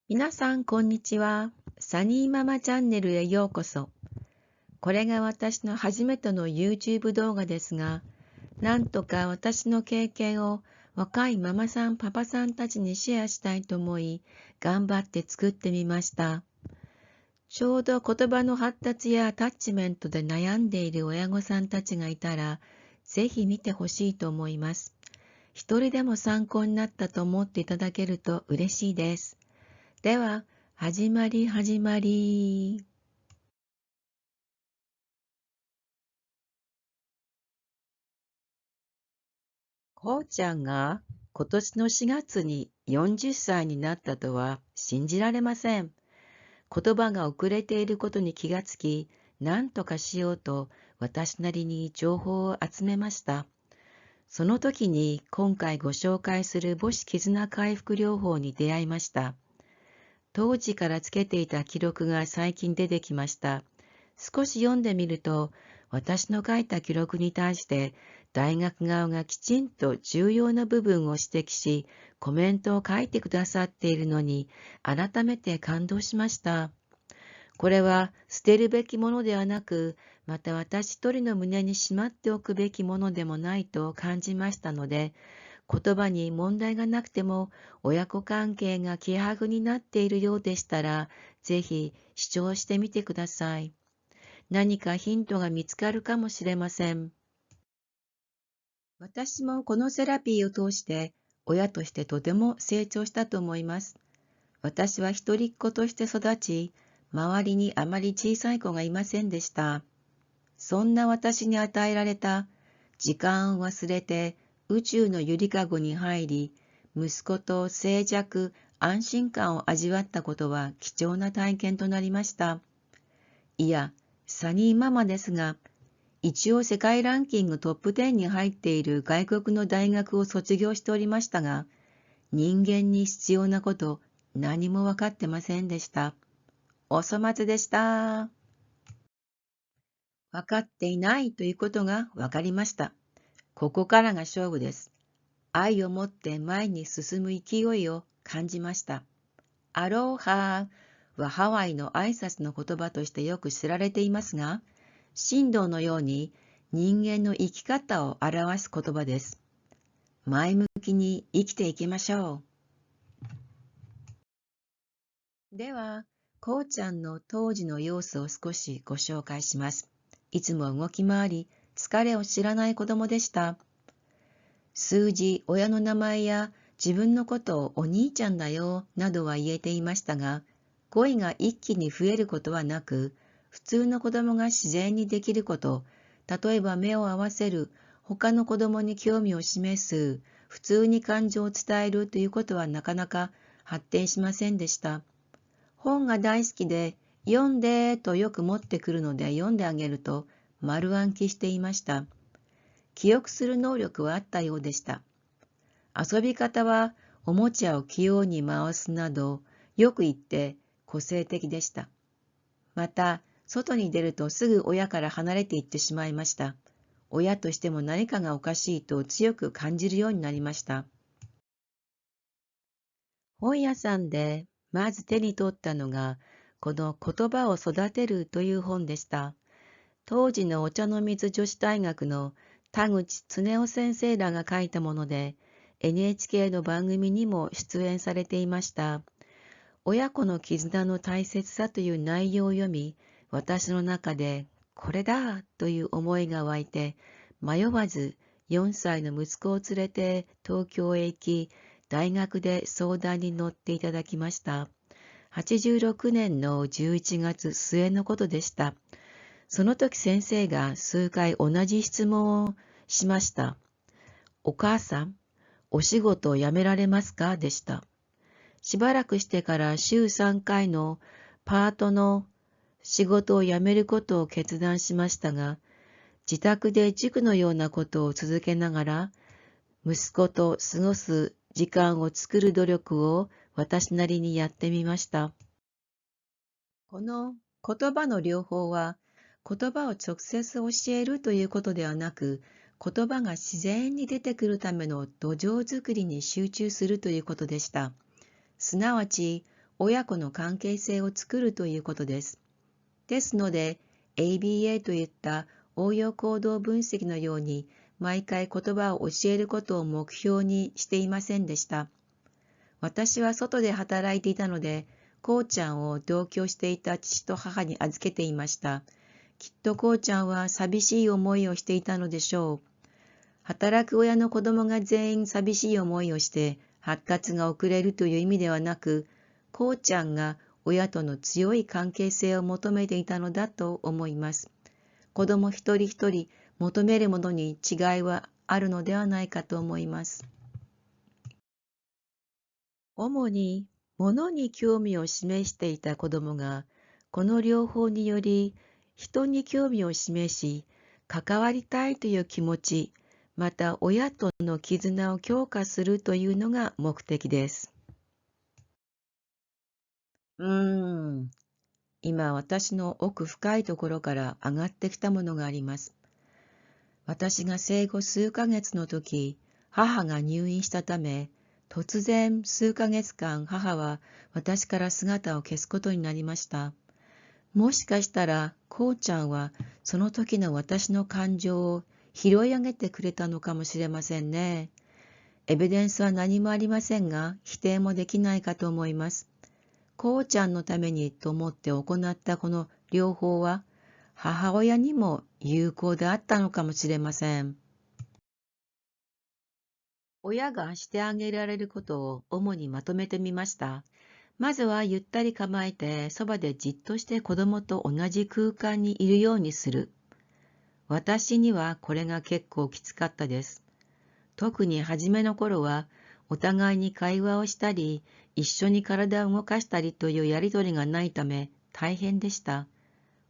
皆さん、こんにちは。サニーママチャンネルへようこそ。これが私の初めての YouTube 動画ですが、なんとか私の経験を若いママさん、パパさんたちにシェアしたいと思い、頑張って作ってみました。ちょうど言葉の発達やアタッチメントで悩んでいる親御さんたちがいたら、ぜひ見てほしいと思います。一人でも参考になったと思っていただけると嬉しいです。では、始まり。こうちゃんが今年の4月に40歳になったとは信じられません。言葉が遅れていることに気がつき、何とかしようと私なりに情報を集めました。その時に今回ご紹介する母子絆回復療法に出会いました。当時からつけていた記録が最近出てきました。少し読んでみると、私の書いた記録に対して大学側がきちんと重要な部分を指摘し、コメントを書いてくださっているのに、改めて感動しました。これは捨てるべきものではなく、また私一人の胸にしまっておくべきものでもないと感じましたので、言葉に問題がなくても親子関係が希薄になっているようでしたら、ぜひ視聴してみてください。何かヒントが見つかるかもしれません。私もこのセラピーを通して親としてとても成長したと思います。私は一人っ子として育ち、周りにあまり小さい子がいませんでした。そんな私に与えられた時間を忘れて宇宙のゆりかごに入り、息子と静寂、安心感を味わったことは貴重な体験となりました。いや、サニーママですが、一応世界ランキングトップ10に入っている外国の大学を卒業しておりましたが、人間に必要なこと何も分かってませんでした。お粗末でした。分かっていないということが分かりました。ここからが勝負です。愛を持って前に進む勢いを感じました。アロハはハワイの挨拶の言葉としてよく知られていますが、神道のように人間の生き方を表す言葉です。前向きに生きていきましょう。では、こうちゃんの当時の様子を少しご紹介します。いつも動き回り、疲れを知らない子供でした。数字、親の名前や自分のことをお兄ちゃんだよなどは言えていましたが、語彙が一気に増えることはなく、普通の子供が自然にできること、例えば目を合わせる、他の子供に興味を示す、普通に感情を伝えるということはなかなか発展しませんでした。本が大好きで、読んでとよく持ってくるので読んであげると丸暗記していました。記憶する能力はあったようでした。遊び方はおもちゃを器用に回すなど、よく言って個性的でした。また、外に出るとすぐ親から離れていってしまいました。親としても何かがおかしいと強く感じるようになりました。本屋さんでまず手に取ったのが、この言葉を育てるという本でした。当時のお茶の水女子大学の田口恒夫先生らが書いたもので、NHK の番組にも出演されていました。親子の絆の大切さという内容を読み、私の中でこれだという思いが湧いて、迷わず4歳の息子を連れて東京へ行き、大学で相談に乗っていただきました。86年の11月末のことでした。その時先生が数回同じ質問をしました。お母さん、お仕事を辞められますかでした。しばらくしてから週3回のパートの仕事を辞めることを決断しましたが、自宅で塾のようなことを続けながら、息子と過ごす時間を作る努力を私なりにやってみました。この言葉の療法は、言葉を直接教えるということではなく、言葉が自然に出てくるための土壌づくりに集中するということでした。すなわち、親子の関係性を作るということです。ですので、ABA といった応用行動分析のように、毎回言葉を教えることを目標にしていませんでした。私は外で働いていたので、こうちゃんを同居していた父と母に預けていました。きっとこうちゃんは寂しい思いをしていたのでしょう。働く親の子供が全員寂しい思いをして発達が遅れるという意味ではなく、こうちゃんが親との強い関係性を求めていたのだと思います。子供一人一人求めるものに違いはあるのではないかと思います。主に物に興味を示していた子供が、この療法により人に興味を示し、関わりたいという気持ち、また親との絆を強化するというのが目的です。今私の奥深いところから上がってきたものがあります。私が生後数ヶ月の時、母が入院したため、突然数ヶ月間母は私から姿を消すことになりました。もしかしたら、こうちゃんはその時の私の感情を拾い上げてくれたのかもしれませんね。エビデンスは何もありませんが、否定もできないかと思います。こうちゃんのためにと思って行ったこの療法は、母親にも有効であったのかもしれません。親がしてあげられることを主にまとめてみました。まずはゆったり構えて、そばでじっとして子供と同じ空間にいるようにする。私にはこれが結構きつかったです。特に初めの頃は、お互いに会話をしたり、一緒に体を動かしたりというやりとりがないため大変でした。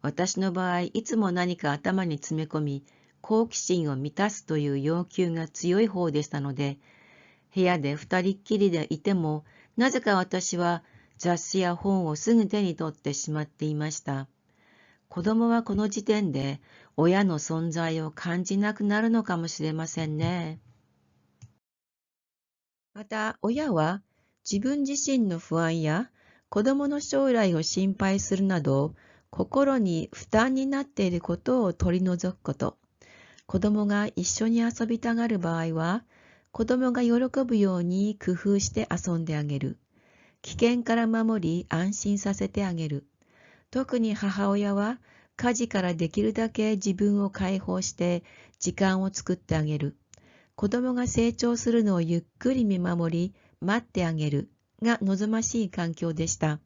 私の場合、いつも何か頭に詰め込み、好奇心を満たすという要求が強い方でしたので、部屋で二人っきりでいても、なぜか私は雑誌や本をすぐ手に取ってしまっていました。子供はこの時点で親の存在を感じなくなるのかもしれませんね。また、親は自分自身の不安や子供の将来を心配するなど、心に負担になっていることを取り除くこと。子供が一緒に遊びたがる場合は、子供が喜ぶように工夫して遊んであげる。危険から守り安心させてあげる。特に母親は家事からできるだけ自分を解放して時間を作ってあげる。子供が成長するのをゆっくり見守り待ってあげるが望ましい環境でした。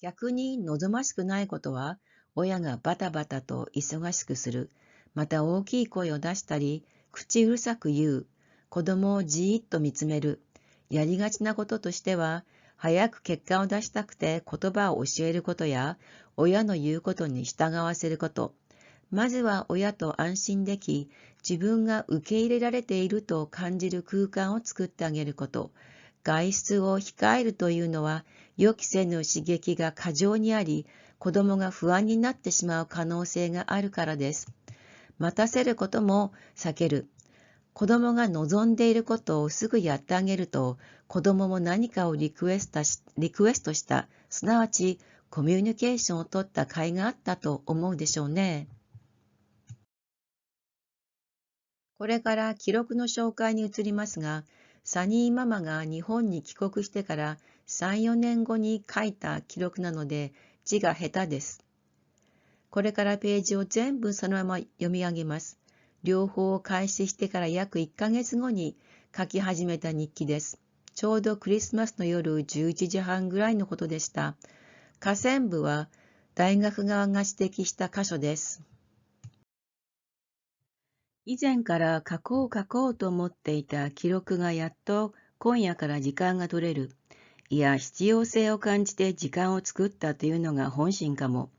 逆に望ましくないことは、親がバタバタと忙しくする、また大きい声を出したり、口うるさく言う、子供をじーっと見つめる。やりがちなこととしては、早く結果を出したくて言葉を教えることや、親の言うことに従わせること。まずは親と安心でき、自分が受け入れられていると感じる空間を作ってあげること。外出を控えるというのは、予期せぬ刺激が過剰にあり、子供が不安になってしまう可能性があるからです。待たせることも避ける。子供が望んでいることをすぐやってあげると、子供も何かをリクエストした、すなわちコミュニケーションを取った甲斐があったと思うでしょうね。これから記録の紹介に移りますが、サニーママが日本に帰国してから3、4年後に書いた記録なので字が下手です。これからページを全部そのまま読み上げます。両方を開始してから約1ヶ月後に書き始めた日記です。ちょうどクリスマスの夜11時半ぐらいのことでした。下線部は大学側が指摘した箇所です。以前から書こうと思っていた記録がやっと今夜から時間が取れる。いや、必要性を感じて時間を作ったというのが本心かも。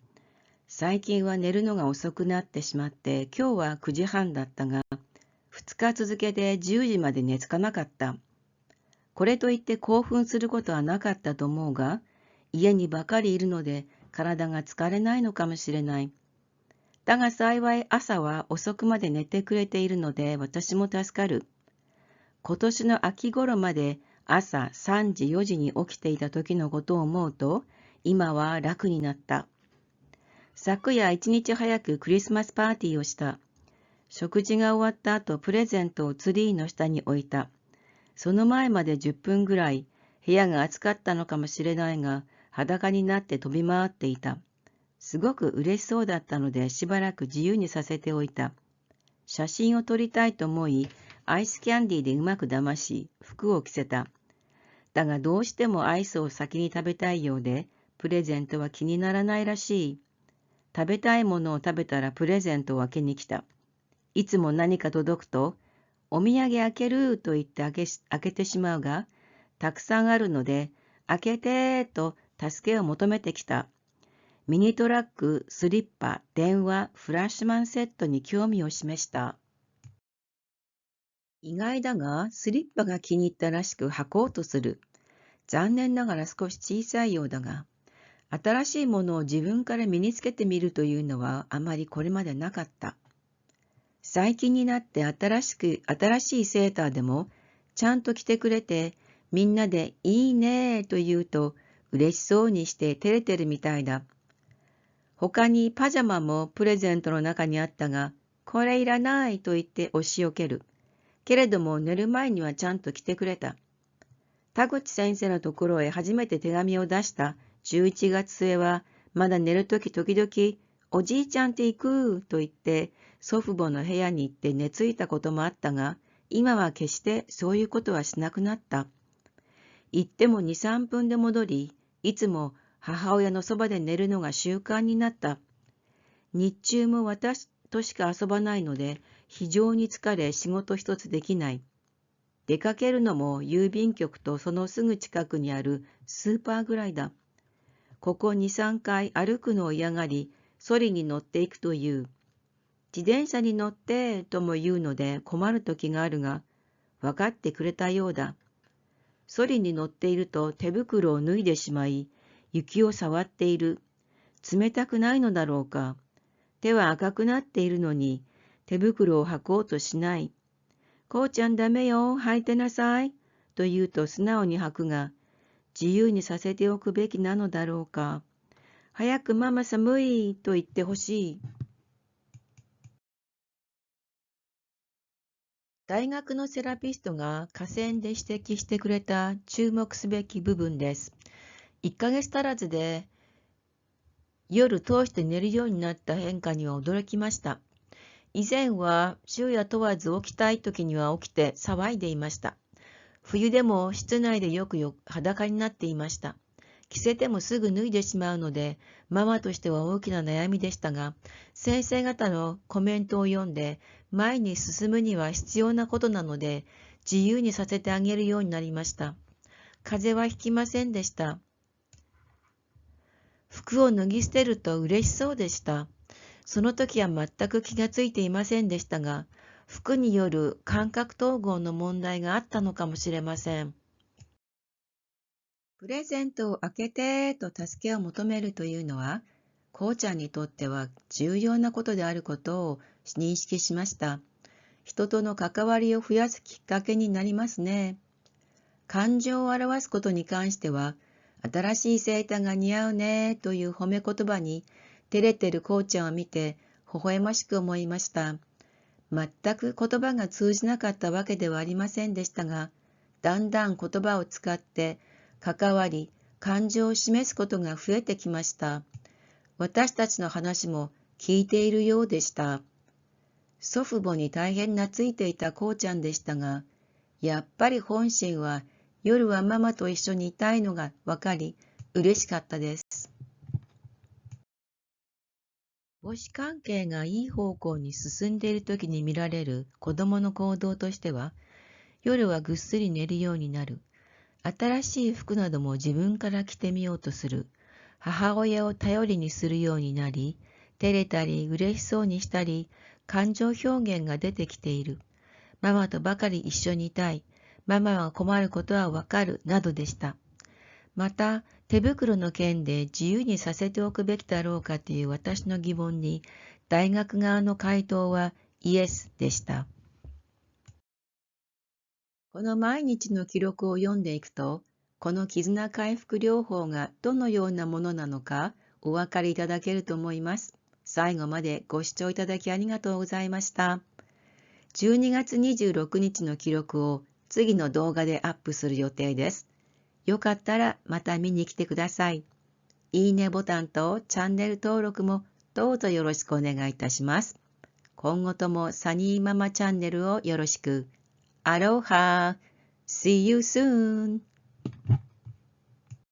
最近は寝るのが遅くなってしまって、今日は9時半だったが、2日続けて10時まで寝つかなかった。これといって興奮することはなかったと思うが、家にばかりいるので体が疲れないのかもしれない。だが幸い朝は遅くまで寝てくれているので私も助かる。今年の秋頃まで朝3時4時に起きていた時のことを思うと、今は楽になった。昨夜一日早くクリスマスパーティーをした。食事が終わった後、プレゼントをツリーの下に置いた。その前まで10分ぐらい、部屋が暑かったのかもしれないが、裸になって飛び回っていた。すごく嬉しそうだったので、しばらく自由にさせておいた。写真を撮りたいと思い、アイスキャンディーでうまく騙し、服を着せた。だがどうしてもアイスを先に食べたいようで、プレゼントは気にならないらしい。食べたいものを食べたらプレゼントを開けに来た。いつも何か届くと、お土産開けると言って開けてしまうが、たくさんあるので、開けてと助けを求めてきた。ミニトラック、スリッパ、電話、フラッシュマンセットに興味を示した。意外だが、スリッパが気に入ったらしく履こうとする。残念ながら少し小さいようだが、新しいものを自分から身につけてみるというのはあまりこれまでなかった。最近になって新しいセーターでもちゃんと着てくれて、みんなでいいねーと言うと嬉しそうにして照れてるみたいだ。他にパジャマもプレゼントの中にあったが、これいらないと言って押し寄ける。けれども寝る前にはちゃんと着てくれた。田口先生のところへ初めて手紙を出した11月末は、まだ寝るとき時々、おじいちゃんって行くと言って、祖父母の部屋に行って寝ついたこともあったが、今は決してそういうことはしなくなった。行っても2、3分で戻り、いつも母親のそばで寝るのが習慣になった。日中も私としか遊ばないので、非常に疲れ仕事一つできない。出かけるのも郵便局とそのすぐ近くにあるスーパーぐらいだ。ここ2、3回歩くのを嫌がり、ソリに乗っていくという。自転車に乗ってとも言うので困る時があるが、分かってくれたようだ。ソリに乗っていると手袋を脱いでしまい、雪を触っている。冷たくないのだろうか。手は赤くなっているのに、手袋を履こうとしない。こうちゃんダメよ、履いてなさい。と言うと素直に履くが、自由にさせておくべきなのだろうか。早くママ寒いと言ってほしい。大学のセラピストが下線で指摘してくれた注目すべき部分です。1ヶ月足らずで夜通して寝るようになった変化には驚きました。以前は昼夜問わず起きたい時には起きて騒いでいました。冬でも室内でよく裸になっていました。着せてもすぐ脱いでしまうので、ママとしては大きな悩みでしたが、先生方のコメントを読んで、前に進むには必要なことなので、自由にさせてあげるようになりました。風邪はひきませんでした。服を脱ぎ捨てると嬉しそうでした。その時は全く気がついていませんでしたが、服による感覚統合の問題があったのかもしれません。プレゼントを開けてと助けを求めるというのは、こうちゃんにとっては重要なことであることを認識しました。人との関わりを増やすきっかけになりますね。感情を表すことに関しては、新しいセーターが似合うねという褒め言葉に照れてるこうちゃんを見て微笑ましく思いました。全く言葉が通じなかったわけではありませんでしたが、だんだん言葉を使って関わり、感情を示すことが増えてきました。私たちの話も聞いているようでした。祖父母に大変懐いていたこうちゃんでしたが、やっぱり本心は夜はママと一緒にいたいのが分かり、嬉しかったです。母子関係がいい方向に進んでいる時に見られる子供の行動としては、夜はぐっすり寝るようになる。新しい服なども自分から着てみようとする。母親を頼りにするようになり、照れたり嬉しそうにしたり、感情表現が出てきている。ママとばかり一緒にいたい。ママが困ることはわかる。などでした。また、手袋の件で自由にさせておくべきだろうかという私の疑問に、大学側の回答はイエスでした。この毎日の記録を読んでいくと、この絆回復療法がどのようなものなのかお分かりいただけると思います。最後までご視聴いただきありがとうございました。12月26日の記録を次の動画でアップする予定です。よかったらまた見に来てください。いいねボタンとチャンネル登録もどうぞよろしくお願いいたします。今後ともサニーママチャンネルをよろしく。アロハ !See you soon!